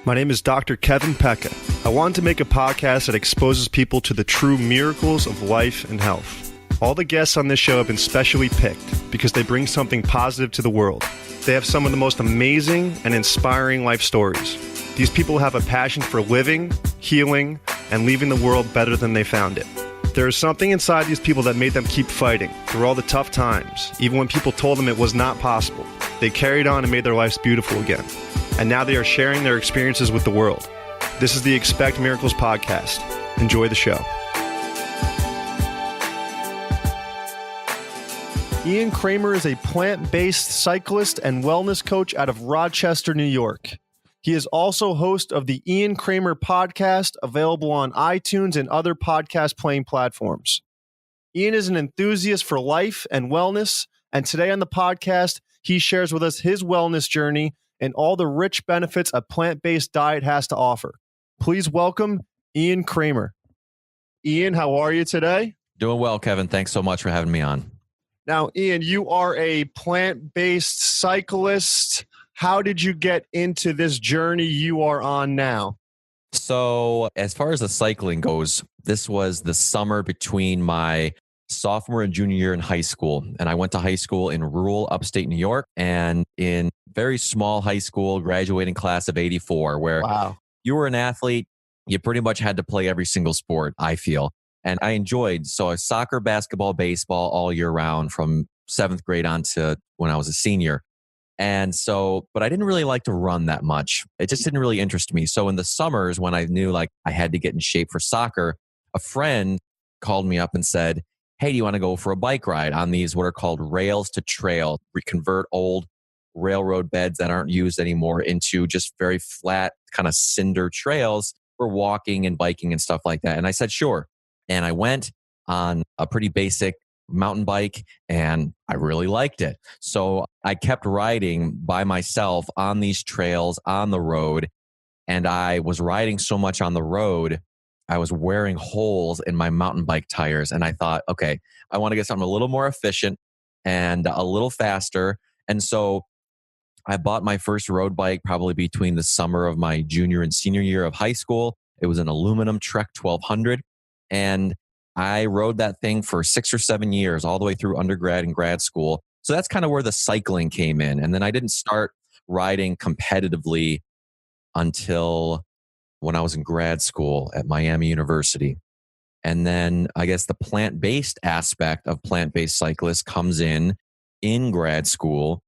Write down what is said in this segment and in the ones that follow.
My name is Dr. Kevin Pecca. I wanted to make a podcast that exposes people to the true miracles of life and health. All the guests on this show have been specially picked because they bring something positive to the world. They have some of the most amazing and inspiring life stories. These people have a passion for living, healing, and leaving the world better than they found it. There is something inside these people that made them keep fighting through all the tough times, even when people told them it was not possible. They carried on and made their lives beautiful again. And now they are sharing their experiences with the world. This is the Expect Miracles podcast. Enjoy the show. Ian Cramer is a plant-based cyclist and wellness coach out of Rochester, New York. He is also host of the Ian Cramer Podcast, available on iTunes and other podcast playing platforms. Ian is an enthusiast for life and wellness, and today on the podcast, he shares with us his wellness journey and all the rich benefits a plant-based diet has to offer. Please welcome Ian Cramer. Ian, how are you today? Doing well, Kevin. Thanks so much for having me on. Now, Ian, you are a plant-based cyclist. How did you get into this journey you are on now? So as far as the cycling goes, this was the summer between my sophomore and junior year in high school. And I went to high school in rural upstate New York and in very small high school, graduating class of 84, where you were an athlete. You pretty much had to play every single sport, I feel. And I enjoyed soccer, basketball, baseball all year round from 7th grade on to when I was a senior. And so, but I didn't really like to run that much. It just didn't really interest me. So in the summers when I knew like I had to get in shape for soccer, a friend called me up and said, "Hey, do you want to go for a bike ride on these what are called rails to trail? We convert old railroad beds that aren't used anymore into just very flat kind of cinder trails for walking and biking and stuff like that." And I said, sure. And I went on a pretty basic mountain bike and I really liked it. So I kept riding by myself on these trails on the road. And I was riding so much on the road, I was wearing holes in my mountain bike tires. And I thought, okay, I want to get something a little more efficient and a little faster. And so I bought my first road bike probably between the summer of my junior and senior year of high school. It was an aluminum Trek 1200. And I rode that thing for 6 or 7 years, all the way through undergrad and grad school. So that's kind of where the cycling came in. And then I didn't start riding competitively until when I was in grad school at Miami University. And then I guess the plant-based aspect of plant-based cyclists comes in grad school.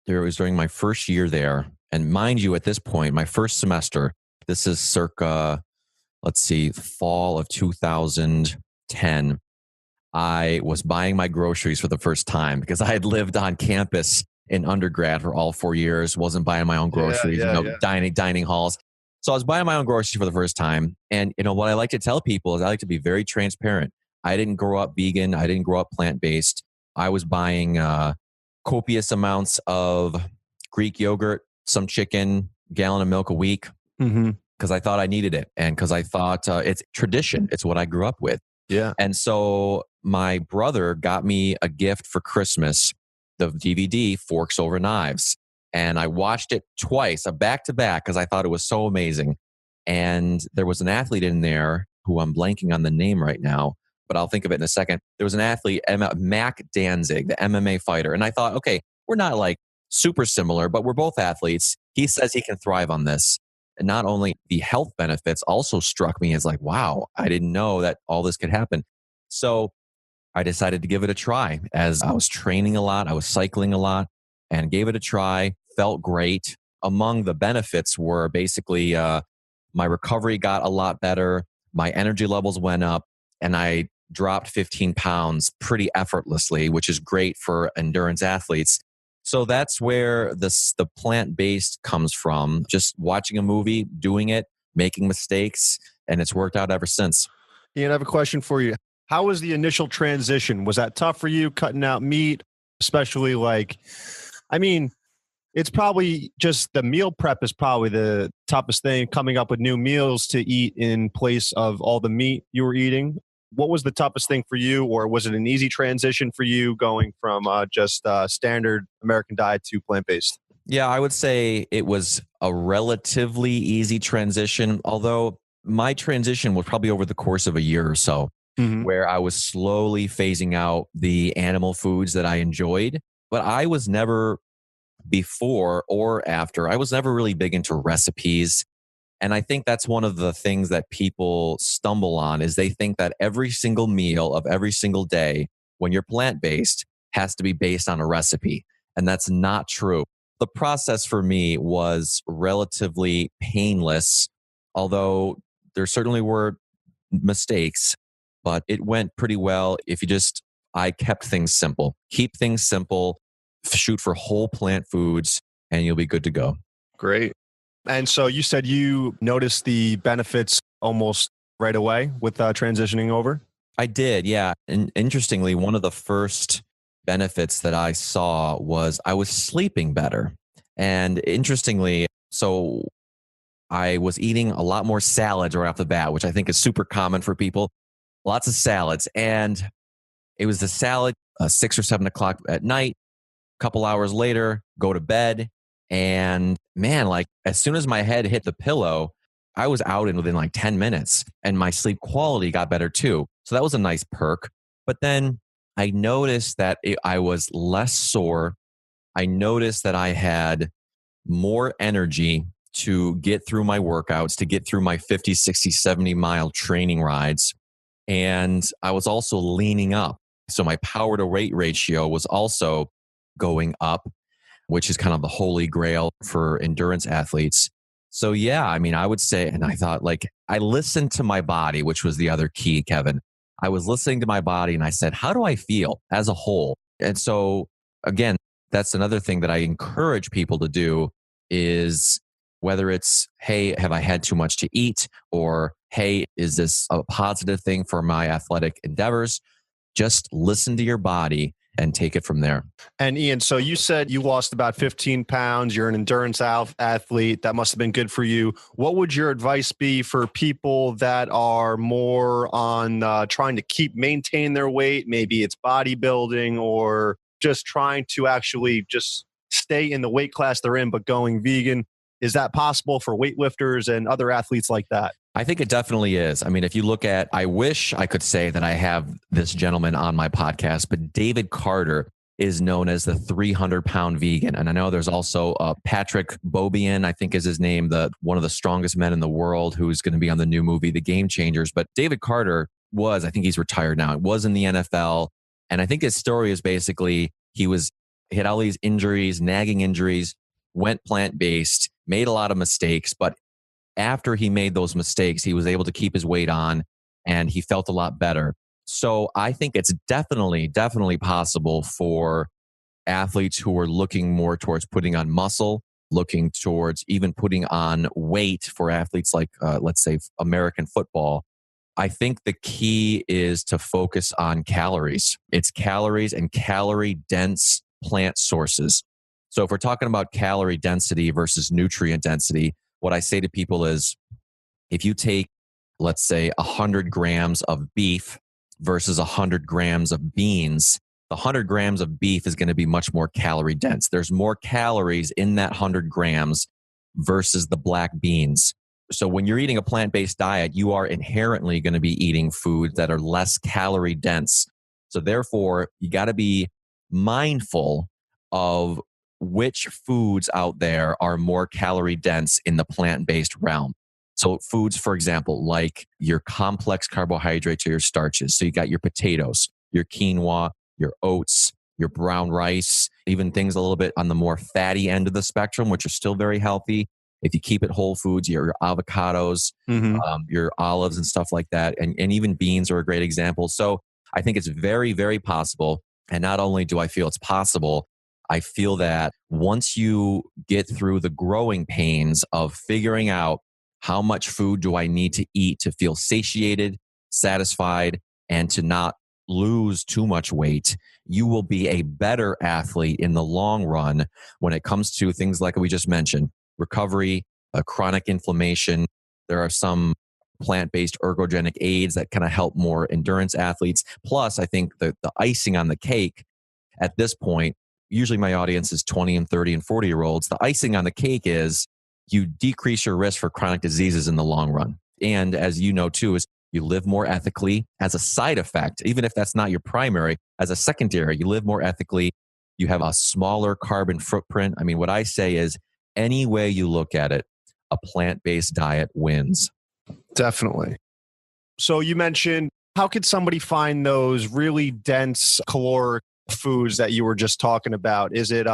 There was during my first year there. And mind you, at this point, my first semester, this is circa, fall of 2010, I was buying my groceries for the first time because I had lived on campus in undergrad for all 4 years, wasn't buying my own groceries, dining halls. So I was buying my own groceries for the first time. And what I like to tell people is I like to be very transparent. I didn't grow up vegan. I didn't grow up plant-based. I was buying copious amounts of Greek yogurt, some chicken, gallon of milk a week. Mm-hmm. Because I thought I needed it and because I thought it's tradition. It's what I grew up with. Yeah. And so my brother got me a gift for Christmas, the DVD Forks Over Knives. And I watched it twice, a back-to-back, because I thought it was so amazing. And there was an athlete in there who I'm blanking on the name right now, but I'll think of it in a second. There was an athlete, Mac Danzig, the MMA fighter. And I thought, okay, we're not like super similar, but we're both athletes. He says he can thrive on this. And not only the health benefits also struck me as like, wow, I didn't know that all this could happen. So I decided to give it a try. As I was training a lot, I was cycling a lot and gave it a try, felt great. Among the benefits were basically my recovery got a lot better, my energy levels went up, and I dropped 15 pounds pretty effortlessly, which is great for endurance athletes. So that's where the plant-based comes from. Just watching a movie, doing it, making mistakes, and it's worked out ever since. Ian, I have a question for you. How was the initial transition? Was that tough for you, cutting out meat? Especially it's probably just the meal prep is probably the toughest thing, coming up with new meals to eat in place of all the meat you were eating. What was the toughest thing for you, or was it an easy transition for you going from just standard American diet to plant-based? Yeah, I would say it was a relatively easy transition, although my transition was probably over the course of a year or so, Hmm. where I was slowly phasing out the animal foods that I enjoyed. But I was never, before or after, I was never really big into recipes. And I think that's one of the things that people stumble on is they think that every single meal of every single day when you're plant-based has to be based on a recipe. And that's not true. The process for me was relatively painless, although there certainly were mistakes, but it went pretty well if you just, I kept things simple. Keep things simple, shoot for whole plant foods, and you'll be good to go. Great. And so you said you noticed the benefits almost right away with transitioning over? I did, yeah. And interestingly, one of the first benefits that I saw was I was sleeping better. And interestingly, so I was eating a lot more salads right off the bat, which I think is super common for people. Lots of salads. And it was the salad, 6 or 7 o'clock at night, a couple hours later, go to bed. And man, like as soon as my head hit the pillow, I was out in within like 10 minutes and my sleep quality got better too. So that was a nice perk. But then I noticed that I was less sore. I noticed that I had more energy to get through my workouts, to get through my 50, 60, 70 mile training rides. And I was also leaning up. So my power to weight ratio was also going up, which is kind of the holy grail for endurance athletes. So, yeah, I mean, I would say, and I thought like, I listened to my body, which was the other key, Kevin. I was listening to my body and I said, how do I feel as a whole? And so, again, that's another thing that I encourage people to do is whether it's, hey, have I had too much to eat? Or, hey, is this a positive thing for my athletic endeavors? Just listen to your body and take it from there. And Ian, so you said you lost about 15 pounds. You're an endurance athlete. That must have been good for you. What would your advice be for people that are more on trying to maintain their weight? Maybe it's bodybuilding or just trying to actually just stay in the weight class they're in, but going vegan. Is that possible for weightlifters and other athletes like that? I think it definitely is. I mean, if you look at, I wish I could say that I have this gentleman on my podcast, but David Carter is known as the 300-pound vegan. And I know there's also Patrick Bobian, I think is his name, one of the strongest men in the world who's going to be on the new movie, The Game Changers. But David Carter I think he's retired now. It was in the NFL. And I think his story is basically he had all these injuries, nagging injuries, went plant-based, made a lot of mistakes, but after he made those mistakes, he was able to keep his weight on and he felt a lot better. So I think it's definitely possible for athletes who are looking more towards putting on muscle, looking towards even putting on weight for athletes like, let's say, American football. I think the key is to focus on calories. It's calories and calorie dense plant sources. So if we're talking about calorie density versus nutrient density, what I say to people is if you take, let's say, 100 grams of beef versus 100 grams of beans, the 100 grams of beef is going to be much more calorie dense. There's more calories in that 100 grams versus the black beans. So when you're eating a plant-based diet, you are inherently going to be eating foods that are less calorie dense. So therefore, you got to be mindful of which foods out there are more calorie dense in the plant-based realm. So foods, for example, like your complex carbohydrates or your starches. So you got your potatoes, your quinoa, your oats, your brown rice, even things a little bit on the more fatty end of the spectrum, which are still very healthy. If you keep it whole foods, your avocados, your olives and stuff like that. And even beans are a great example. So I think it's very, very possible. And not only do I feel it's possible, I feel that once you get through the growing pains of figuring out how much food do I need to eat to feel satiated, satisfied, and to not lose too much weight, you will be a better athlete in the long run when it comes to things like we just mentioned, recovery, chronic inflammation. There are some plant-based ergogenic aids that kind of help more endurance athletes. Plus, I think the icing on the cake at this point usually my audience is 20 and 30 and 40-year-olds. The icing on the cake is you decrease your risk for chronic diseases in the long run. And as you know too, is you live more ethically as a side effect, even if that's not your primary, as a secondary, you live more ethically. You have a smaller carbon footprint. I mean, what I say is any way you look at it, a plant-based diet wins. Definitely. So you mentioned, how could somebody find those really dense caloric foods that you were just talking about? Is it,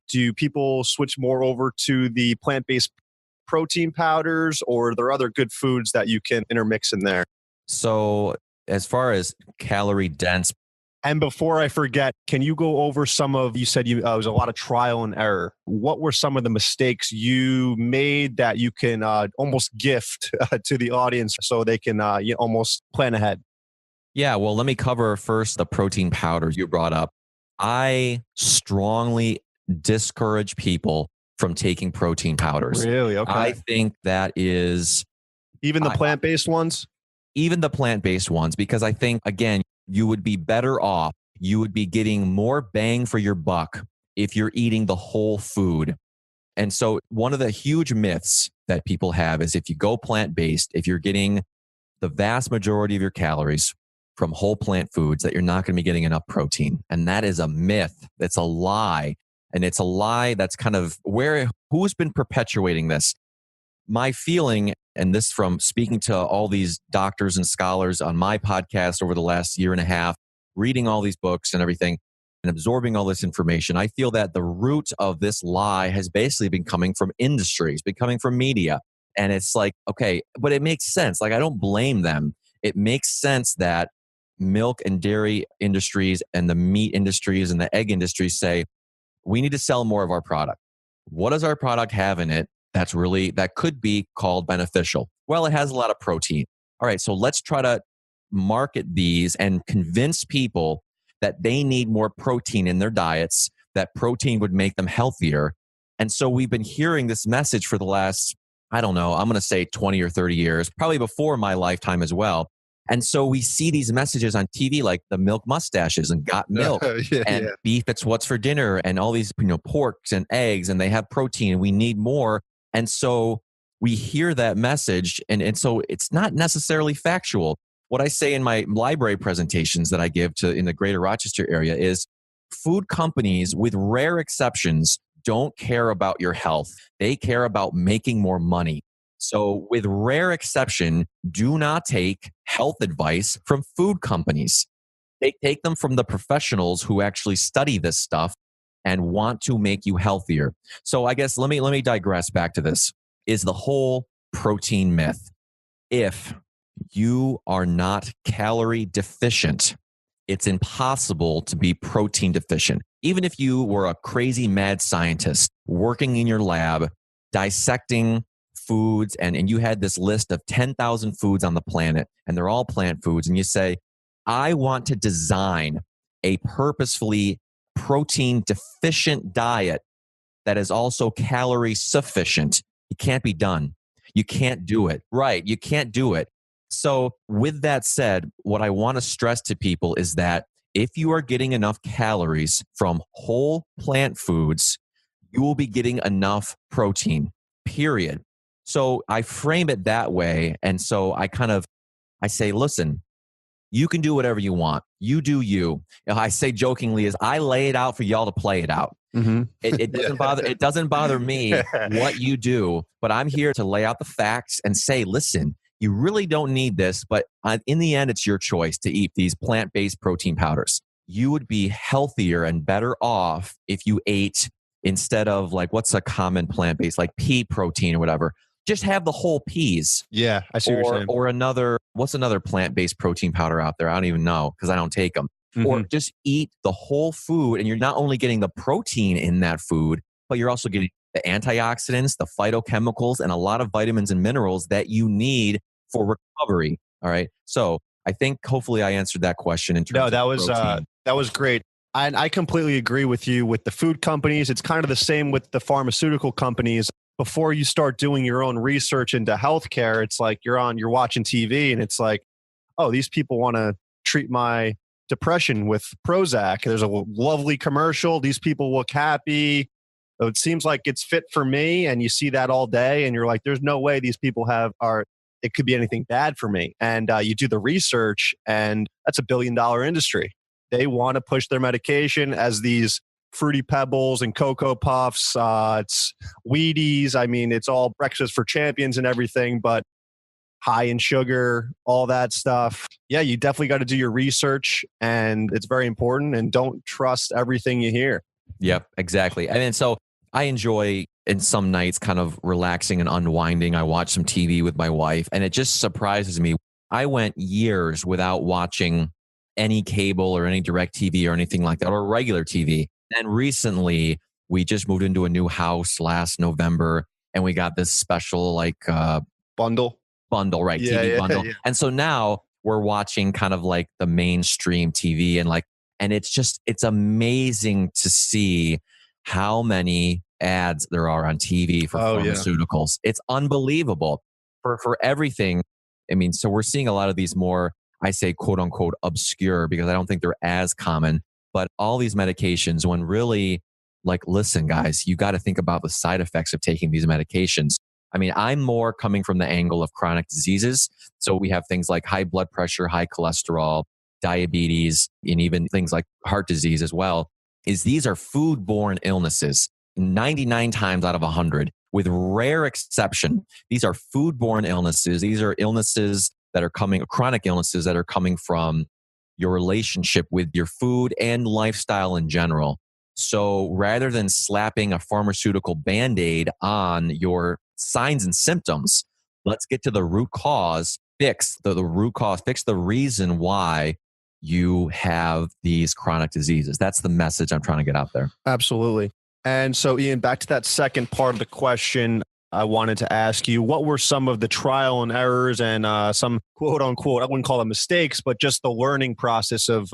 do people switch more over to the plant-based protein powders, or are there other good foods that you can intermix in there? So as far as calorie dense, And before I forget, can you go over some of, you said it was a lot of trial and error. What were some of the mistakes you made that you can almost gift to the audience so they can almost plan ahead? yeah, well, let me cover first the protein powders you brought up. I strongly discourage people from taking protein powders. Really? Okay. I think that is Even the plant-based ones? even the plant-based ones, because I think, again, you would be better off. You would be getting more bang for your buck if you're eating the whole food. And so one of the huge myths that people have is if you go plant-based, if you're getting the vast majority of your calories from whole plant foods, that you're not going to be getting enough protein. And that is a myth. It's a lie. And it's a lie that's kind of who's been perpetuating this? My feeling, and this from speaking to all these doctors and scholars on my podcast over the last year and a half, reading all these books and everything, and absorbing all this information, I feel that the root of this lie has basically been coming from industries, been coming from media. And it's like, okay, but it makes sense. Like, I don't blame them. It makes sense that milk and dairy industries and the meat industries and the egg industries say, we need to sell more of our product. What does our product have in it that could be called beneficial? Well, it has a lot of protein. All right, so let's try to market these and convince people that they need more protein in their diets, that protein would make them healthier. And so we've been hearing this message for the last, I don't know, I'm going to say 20 or 30 years, probably before my lifetime as well. And so we see these messages on TV, like the milk mustaches and got milk and beef, it's what's for dinner, and all these, porks and eggs, and they have protein and we need more. And so we hear that message. And so it's not necessarily factual. What I say in my library presentations that I give in the greater Rochester area is food companies, with rare exceptions, don't care about your health. They care about making more money. So with rare exception, do not take health advice from food companies. They take them from the professionals who actually study this stuff and want to make you healthier. So I guess let me digress back to this, is the whole protein myth. If you are not calorie deficient, it's impossible to be protein deficient. Even if you were a crazy mad scientist working in your lab, dissecting foods, and you had this list of 10,000 foods on the planet, and they're all plant foods, and you say, I want to design a purposefully protein deficient diet that is also calorie sufficient. It can't be done. You can't do it. Right. You can't do it. So with that said, what I want to stress to people is that if you are getting enough calories from whole plant foods, you will be getting enough protein, period. So I frame it that way. And so I say, listen, you can do whatever you want. You do you. I say jokingly is I lay it out for y'all to play it out. Mm-hmm. It doesn't bother me what you do, but I'm here to lay out the facts and say, listen, you really don't need this, but in the end, it's your choice to eat these plant-based protein powders. You would be healthier and better off if you ate, instead of like, what's a common plant-based, like pea protein or whatever, just have the whole peas. Yeah, I see what you're saying. Or what's another plant-based protein powder out there? I don't even know because I don't take them. Mm-hmm. Or just eat the whole food, and you're not only getting the protein in that food, but you're also getting the antioxidants, the phytochemicals, and a lot of vitamins and minerals that you need for recovery. All right. So I think hopefully I answered that question in terms of protein. That was great. And I completely agree with you with the food companies. It's kind of the same with the pharmaceutical companies. Before you start doing your own research into healthcare, it's like you're watching TV and it's like, oh, these people want to treat my depression with Prozac. There's a lovely commercial. These people look happy. It seems like it's fit for me. And you see that all day and you're like, there's no way these people it could be anything bad for me. And you do the research and that's $1 billion industry. They want to push their medication as these Fruity Pebbles and Cocoa Puffs. It's Wheaties. I mean, it's all breakfast for champions and everything, but high in sugar, all that stuff. Yeah, you definitely got to do your research and it's very important, and don't trust everything you hear. Yep, exactly. I mean, so I enjoy in some nights kind of relaxing and unwinding. I watch some TV with my wife and it just surprises me. I went years without watching any cable or any direct TV or anything like that, or regular TV. And recently we just moved into a new house last November and we got this special Bundle, right? Yeah, TV bundle. Yeah. And so now we're watching kind of like the mainstream TV and it's amazing to see how many ads there are on TV for pharmaceuticals. Yeah. It's unbelievable for everything. I mean, so we're seeing a lot of these more, I say, quote unquote, obscure, because I don't think they're as common, but all these medications, when really listen, guys, you got to think about the side effects of taking these medications. I mean, I'm more coming from the angle of chronic diseases. So we have things like high blood pressure, high cholesterol, diabetes, and even things like heart disease as well. These are foodborne illnesses. 99 times out of 100, with rare exception, these are foodborne illnesses. These are illnesses that are chronic illnesses that are coming from your relationship with your food and lifestyle in general. So rather than slapping a pharmaceutical Band-Aid on your signs and symptoms, let's get to the root cause, fix the root cause, fix the reason why you have these chronic diseases. That's the message I'm trying to get out there. Absolutely. And so, Ian, back to that second part of the question, I wanted to ask you, what were some of the trial and errors and some quote unquote, I wouldn't call them mistakes, but just the learning process of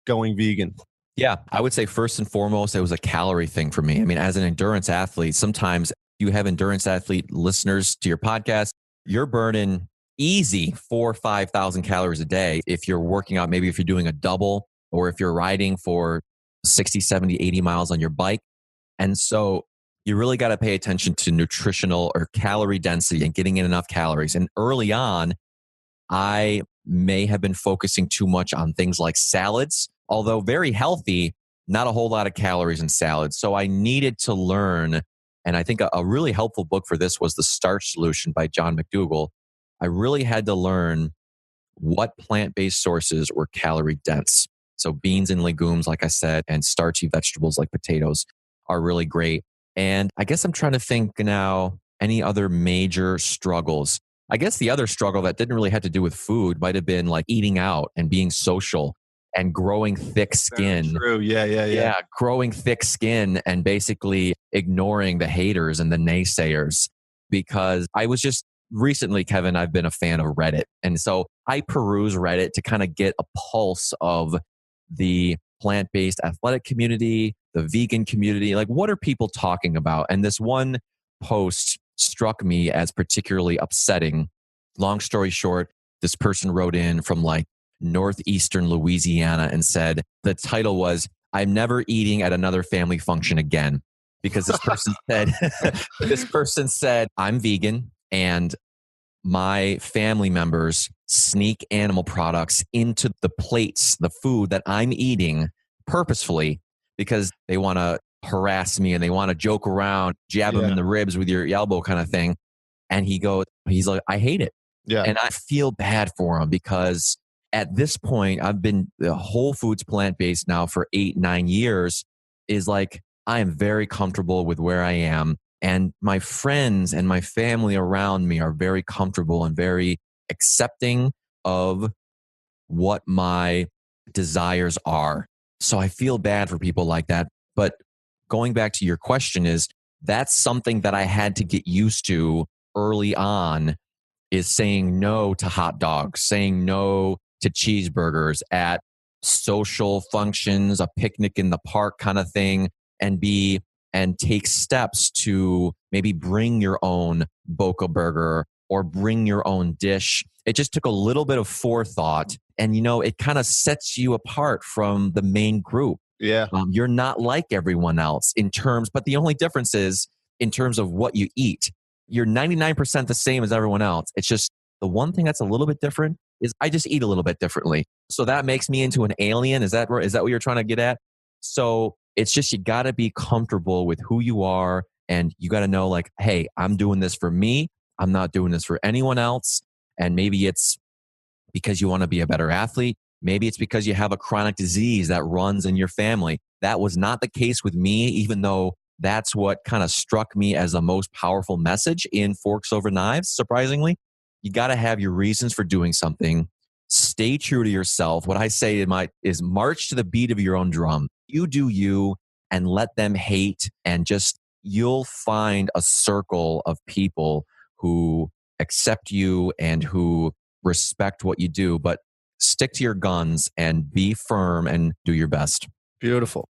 going vegan? Yeah, I would say first and foremost, it was a calorie thing for me. I mean, as an endurance athlete, sometimes you have endurance athlete listeners to your podcast, you're burning easy 4,000 or 5,000 calories a day. If you're working out, maybe if you're doing a double, or if you're riding for 60, 70, 80 miles on your bike. And so you really got to pay attention to nutritional or calorie density and getting in enough calories. And early on, I may have been focusing too much on things like salads, although very healthy, not a whole lot of calories in salads. So I needed to learn. And I think a really helpful book for this was The Starch Solution by John McDougall. I really had to learn what plant-based sources were calorie dense. So beans and legumes, like I said, and starchy vegetables like potatoes are really great. And I guess I'm trying to think now, any other major struggles. I guess the other struggle that didn't really have to do with food might have been like eating out and being social and growing thick skin. Very true. Yeah. Growing thick skin and basically ignoring the haters and the naysayers. Because I was just recently, Kevin, I've been a fan of Reddit. And so I peruse Reddit to kind of get a pulse of the plant-based athletic community, the vegan community. Like, what are people talking about? And this one post struck me as particularly upsetting. Long story short, this person wrote in from like northeastern Louisiana and said, the title was, "I'm never eating at another family function again." Because this person said, I'm vegan and my family members sneak animal products into the plates, the food that I'm eating purposefully because they want to harass me and they want to joke around, jab them in the ribs with your elbow kind of thing. And he's like, I hate it. Yeah. And I feel bad for him because at this point, I've been Whole Foods plant-based now for 8-9 years. Is like, I am very comfortable with where I am. And my friends and my family around me are very comfortable and very accepting of what my desires are. So I feel bad for people like that. But going back to your question, that's something that I had to get used to early on, is saying no to hot dogs, saying no to cheeseburgers at social functions, a picnic in the park kind of thing, and take steps to maybe bring your own Boca burger or bring your own dish. It just took a little bit of forethought, and it kind of sets you apart from the main group. Yeah. You're not like everyone else but the only difference is in terms of what you eat. You're 99% the same as everyone else. It's just the one thing that's a little bit different is I just eat a little bit differently. So that makes me into an alien. Is that what you're trying to get at? So it's just, you got to be comfortable with who you are, and you got to know, like, hey, I'm doing this for me. I'm not doing this for anyone else. And maybe it's because you want to be a better athlete. Maybe it's because you have a chronic disease that runs in your family. That was not the case with me, even though that's what kind of struck me as the most powerful message in Forks Over Knives, surprisingly. You got to have your reasons for doing something. Stay true to yourself. What I say is march to the beat of your own drum. You do you, and let them hate, and just you'll find a circle of people who accept you and who respect what you do. But stick to your guns and be firm and do your best. Beautiful.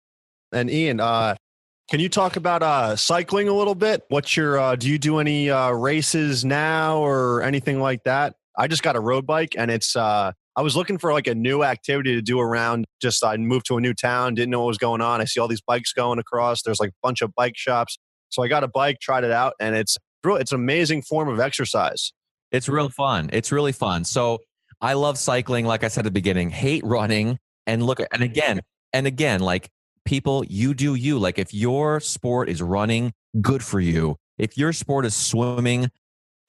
And Ian, can you talk about cycling a little bit? What's your do you do any races now or anything like that? I just got a road bike, and it's I was looking for like a new activity to do around. Just I moved to a new town, didn't know what was going on. I see all these bikes going across. There's like a bunch of bike shops. So I got a bike, tried it out, and it's an amazing form of exercise. It's real fun. It's really fun. So I love cycling, like I said at the beginning, hate running, and again, like, people, you do you. Like, if your sport is running, good for you. If your sport is swimming,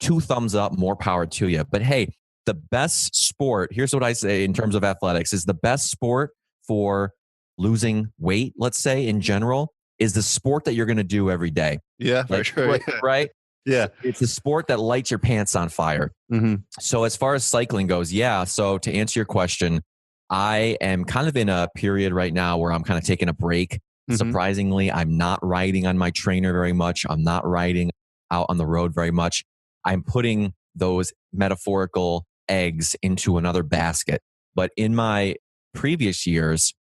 2 thumbs up, more power to you. But hey, the best sport, here's what I say in terms of athletics, is the best sport for losing weight, let's say in general, is the sport that you're going to do every day. Yeah, for sure. Yeah. Right? Yeah. It's a sport that lights your pants on fire. Mm-hmm. So as far as cycling goes, yeah. So to answer your question, I am kind of in a period right now where I'm kind of taking a break. Mm-hmm. Surprisingly, I'm not riding on my trainer very much. I'm not riding out on the road very much. I'm putting those metaphorical eggs into another basket. But in my previous years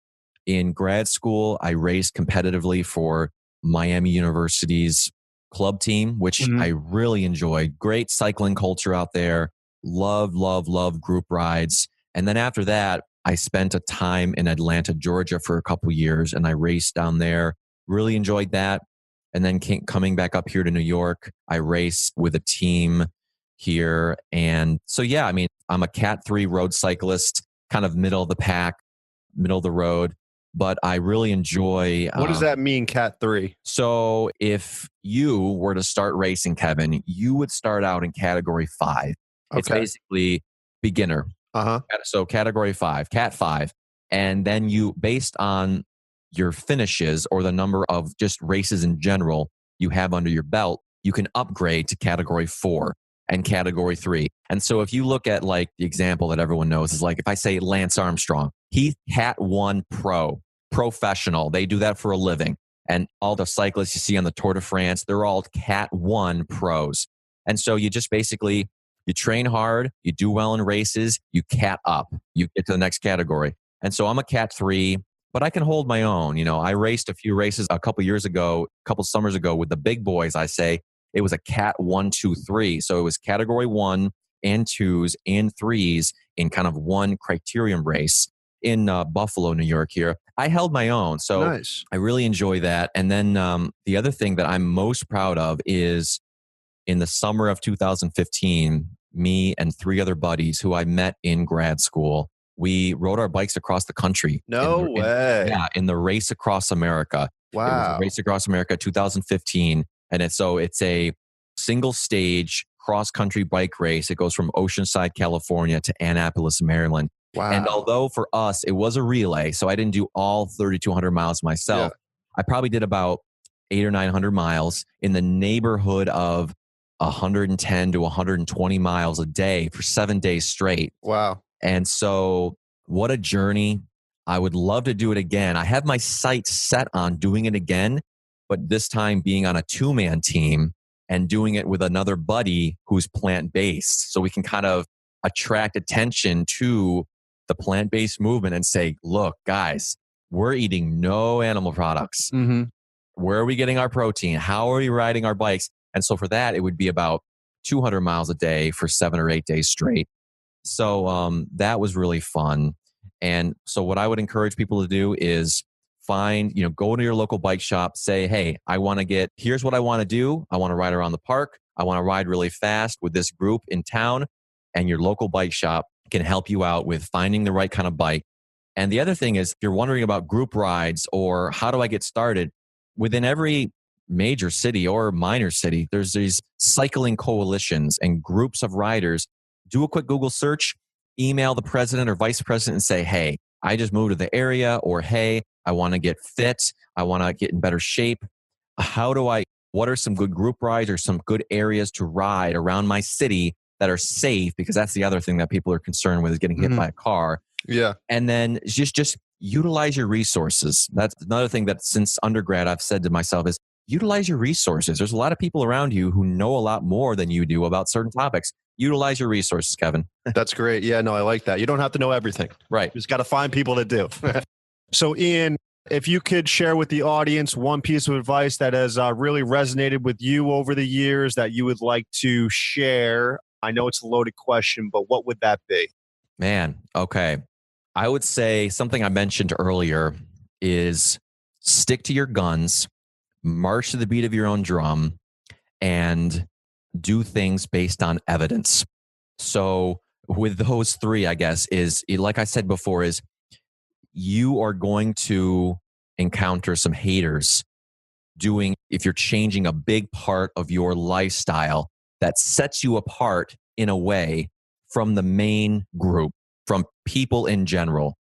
in grad school, I raced competitively for Miami University's club team, which Mm-hmm. I really enjoyed. Great cycling culture out there. Love group rides. And then after that, I spent a time in Atlanta, Georgia for a couple years, and I raced down there. Really enjoyed that. And then coming back up here to New York, I raced with a team here. And so, yeah, I mean, I'm a Cat 3 road cyclist, kind of middle of the pack, middle of the road. But I really enjoy... What does that mean, Cat 3? So if you were to start racing, Kevin, you would start out in category 5. Okay. It's basically beginner. Uh-huh. So category 5, Cat 5. And then you, based on your finishes or the number of just races in general you have under your belt, you can upgrade to category 4 and category 3. And so if you look at, like, the example that everyone knows is, like, if I say Lance Armstrong, he's Cat 1 professional. They do that for a living. And all the cyclists you see on the Tour de France, they're all Cat 1 pros. And so you just basically, you train hard, you do well in races, you cat up, you get to the next category. And so I'm a Cat 3, but I can hold my own. You know, I raced a few races a couple summers ago with the big boys. I say it was a Cat 1, 2, 3. So it was category 1 and 2s and 3s in kind of one criterium race in Buffalo, New York here. I held my own. So nice. I really enjoy that. And then the other thing that I'm most proud of is in the summer of 2015, me and 3 other buddies who I met in grad school, we rode our bikes across the country. No way. In the Race Across America. Wow. It was a Race Across America 2015. And it's a single stage cross-country bike race. It goes from Oceanside, California to Annapolis, Maryland. Wow. And although for us, it was a relay, so I didn't do all 3,200 miles myself. Yeah. I probably did about 800 or 900 miles in the neighborhood of 110 to 120 miles a day for 7 days straight. Wow. And so what a journey. I would love to do it again. I have my sights set on doing it again, but this time being on a 2-man team and doing it with another buddy who's plant-based. So we can kind of attract attention to the plant-based movement and say, look, guys, we're eating no animal products. Mm-hmm. Where are we getting our protein? How are we riding our bikes? And so for that, it would be about 200 miles a day for 7 or 8 days straight. So that was really fun. And so what I would encourage people to do is go to your local bike shop, say, hey, here's what I want to do. I want to ride around the park. I want to ride really fast with this group in town. And your local bike shop can help you out with finding the right kind of bike. And the other thing is, if you're wondering about group rides or how do I get started, within every major city or minor city, there's these cycling coalitions and groups of riders. Do a quick Google search, email the president or vice president and say, hey, I just moved to the area, or hey, I want to get fit. I want to get in better shape. What are some good group rides or some good areas to ride around my city that are safe? Because that's the other thing that people are concerned with, is getting hit by a car. Yeah. And then just utilize your resources. That's another thing that since undergrad I've said to myself is utilize your resources. There's a lot of people around you who know a lot more than you do about certain topics. Utilize your resources, Kevin. That's great. Yeah, no, I like that. You don't have to know everything. Right. You just got to find people to do. So Ian, if you could share with the audience one piece of advice that has really resonated with you over the years that you would like to share. I know it's a loaded question, but what would that be? Man, okay. I would say something I mentioned earlier is stick to your guns, march to the beat of your own drum, and do things based on evidence. So with those three, I guess, is like I said before, is you are going to encounter some haters if you're changing a big part of your lifestyle that sets you apart in a way from the main group, from people in general.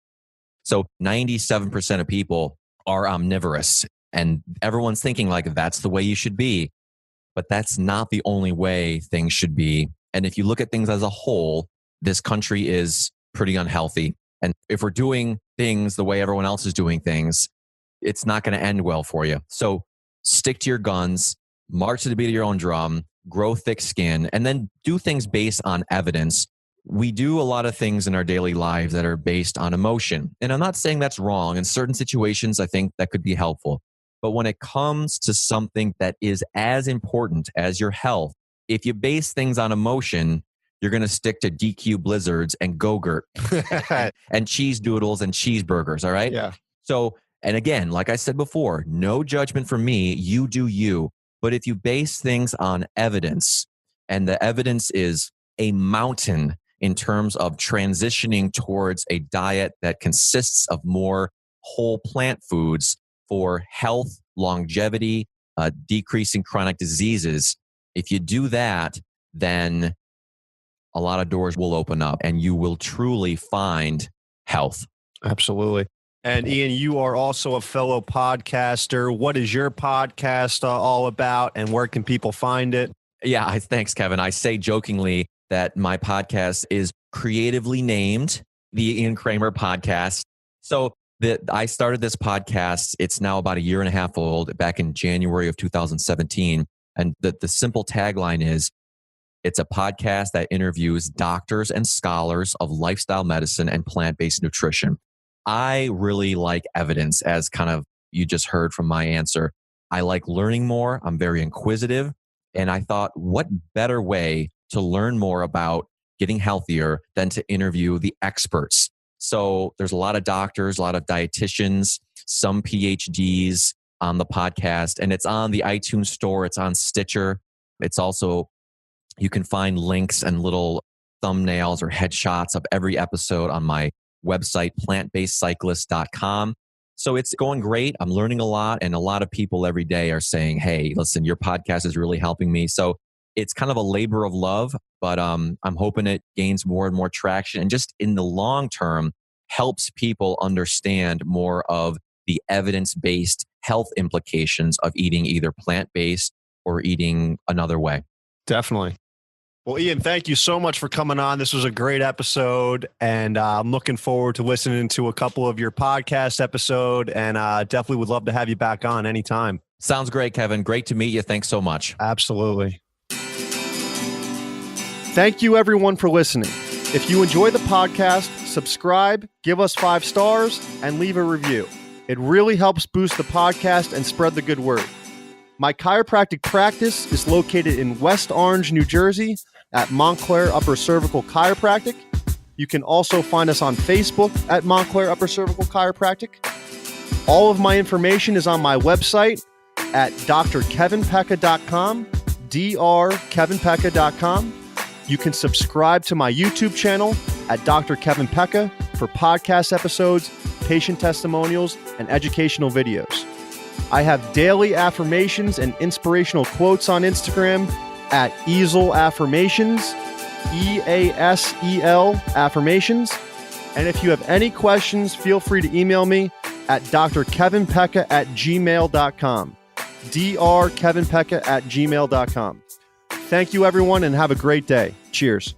So 97% of people are omnivorous, and everyone's thinking like that's the way you should be. But that's not the only way things should be. And if you look at things as a whole, this country is pretty unhealthy. And if we're doing things the way everyone else is doing things, it's not going to end well for you. So stick to your guns, march to the beat of your own drum, grow thick skin, and then do things based on evidence. We do a lot of things in our daily lives that are based on emotion. And I'm not saying that's wrong. In certain situations, I think that could be helpful. But when it comes to something that is as important as your health, if you base things on emotion, you're going to stick to DQ Blizzards and Go-Gurt and cheese doodles and cheeseburgers. All right. Yeah. So, and again, like I said before, no judgment from me. You do you. But if you base things on evidence, and the evidence is a mountain in terms of transitioning towards a diet that consists of more whole plant foods for health, longevity, decreasing chronic diseases. If you do that, then a lot of doors will open up and you will truly find health. Absolutely. And Ian, you are also a fellow podcaster. What is your podcast all about, and where can people find it? Yeah, thanks, Kevin. I say jokingly that my podcast is creatively named the Ian Cramer Podcast. So I started this podcast. It's now about 1.5 years old, back in January of 2017. And the simple tagline is, it's a podcast that interviews doctors and scholars of lifestyle medicine and plant-based nutrition. I really like evidence, as kind of you just heard from my answer. I like learning more. I'm very inquisitive. And I thought, what better way to learn more about getting healthier than to interview the experts? So there's a lot of doctors, a lot of dietitians, some PhDs on the podcast, and it's on the iTunes store. It's on Stitcher. It's also, you can find links and little thumbnails or headshots of every episode on my website, plantbasedcyclist.com. So it's going great. I'm learning a lot, and a lot of people every day are saying, hey, listen, your podcast is really helping me. So it's kind of a labor of love, but I'm hoping it gains more and more traction, and just in the long term helps people understand more of the evidence-based health implications of eating either plant-based or eating another way. Definitely. Well, Ian, thank you so much for coming on. This was a great episode, and I'm looking forward to listening to a couple of your podcast episode, and definitely would love to have you back on anytime. Sounds great, Kevin. Great to meet you. Thanks so much. Absolutely. Thank you, everyone, for listening. If you enjoy the podcast, subscribe, give us 5 stars, and leave a review. It really helps boost the podcast and spread the good word. My chiropractic practice is located in West Orange, New Jersey at Montclair Upper Cervical Chiropractic. You can also find us on Facebook at Montclair Upper Cervical Chiropractic. All of my information is on my website at drkevinpecca.com, drkevinpecca.com. You can subscribe to my YouTube channel at Dr. Kevin Pecca for podcast episodes, patient testimonials, and educational videos. I have daily affirmations and inspirational quotes on Instagram at Easel Affirmations, EASEL Affirmations. And if you have any questions, feel free to email me at drkevinpecca@gmail.com, drkevinpecca@gmail.com. Thank you, everyone, and have a great day. Cheers.